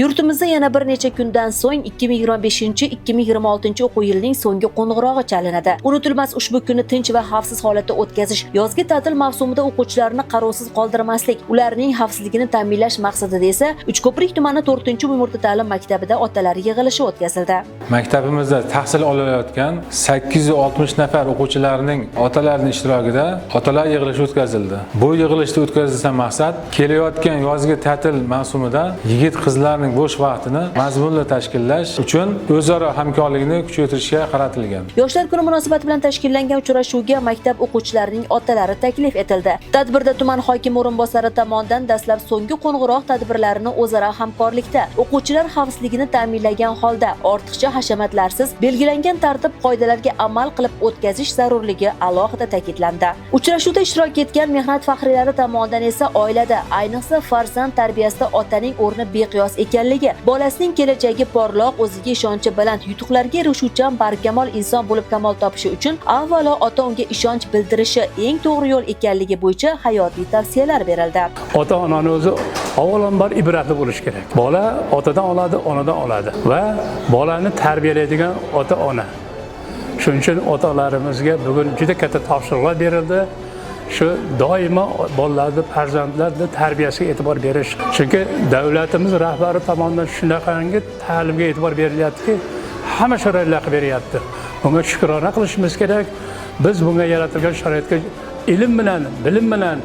Yurtimizda yana bir necha kundan so'ng 2025-2026 o'quv yilining so'nggi qo'ng'irog'i chalinadi. Unutilmas ushbu kunni tinch va xavfsiz holatda o'tkazish, yozgi ta'til mavsumida o'quvchilarni qarovsiz qoldirmaslik, ularning xavfsizligini ta'minlash maqsadida esa Uchko'prik tumani 4-umumo'rta ta'lim maktabida otalar yig'ilishi o'tkazildi. Maktabimizda tahsil olayotgan 860 nafar o'quvchilarning otalarining ishtirokida otalar yig'ilishi o'tkazildi. Bu yig'ilishda o'tkazilgan maqsad kelayotgan yozgi ta'til mavsumida yigit-qizlarning bo'sh vaqtini mazmunli tashkillash uchun o'zaro hamkorlikni kuchaytirishga qaratilgan. Yoshlar kuni munosabati bilan tashkillangan uchrashuvga maktab o'quvchilarining otalari taklif etildi. Tadbirda tuman hokimi o'rinbosari tomonidan dastlab so'nggi qo'ng'iroq tadbirlarini o'zaro hamkorlikda o'quvchilar xavfsizligini ta'minlagan holda ortiqcha hashamatlarsiz belgilangan tartib-qoidalarga amal qilib o'tkazish zarurligi alohida ta'kidlandi. Uchrashuvda ishtirok etgan mehnat faxriylari tomonidan esa oilada, ayniqsa farzand tarbiyasida otaning o'rni beqiyos ekanligi, bolasining kelajagi porloq, o'ziga ishonchi baland, yutuqlarga erishuvchan barkamol inson bo'lib kamol topishi uchun avvalo ota unga ishonch bildirishi eng to'g'ri yo'l ekanligi bo'yicha hayotiy tavsiyalar berildi. Ota-onani o'zi avvalambor ibratli bo'lish kerak. Bola otadan oladi, onadan oladi va bolani tarbiyalaydigan ota-ona. Shuning uchun otalarimizga bugun juda katta topshiriqlar berildi. Shu doimo bolalarni, farzandlarni tarbiyasiga e'tibor berish. Chunki davlatimiz rahbari tomonidan shunaqangi ta'limga e'tibor berilyaptiki, hamma sharoitlar qilib beryapti. Bunga shukrona qilishimiz kerak. Biz bunga yaratilgan sharoitga ilm bilan, bilim bilan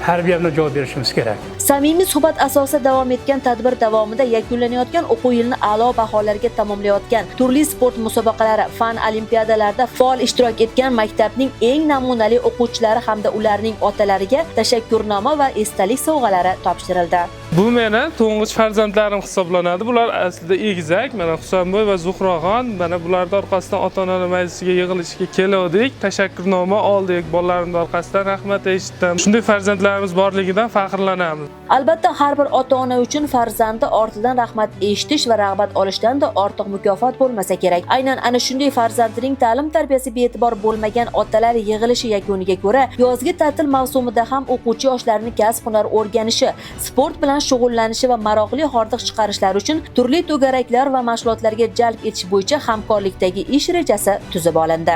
tarbiyani javob berishimiz kerak. Samimiy suhbat asosida davom etgan tadbir davomida yakunlanayotgan o'quv yilini a'lo baholarga tamomlayotgan, turli sport musobaqalari, fan olimpiadalarida faol ishtirok etgan maktabning eng namunali o'quvchilari hamda ularning otalariga tashakkurnoma va esdalik sovg'alari topshirildi. Bu meni to'ng'ich farzandlarim hisoblanadi. Bular aslida egizak. Mana Husanboy va Zuhroxon, mana bularning orqasidan ota-onalar majlisiga yig'ilishga keldik. Tashakkurnoma oldik. Bolalarimning orqasidan rahmat eshitdim. Shunday farzandlarimiz borligidan faxrlanamiz. Albatta, har bir ota-ona uchun farzandi ortidan rahmat eshitish va rag'bat olishdan-da ortiq mukofot bo'lmasa kerak. Aynan ana shunday farzandining ta'lim tarbiyasi bee'tibor bo'lmagan otalar yig'ilishi yakuniga ko'ra, yozgi ta'til mavsumida ham o'quvchi yoshlarning kasb-hunar o'rganishi, sport bilan shug'ullanishi va maroqli hordiq chiqarishlari uchun turli to'garaklar va mashg'ulotlarga jalb etish bo'yicha hamkorlikdagi ish rejasi tuzib olindi.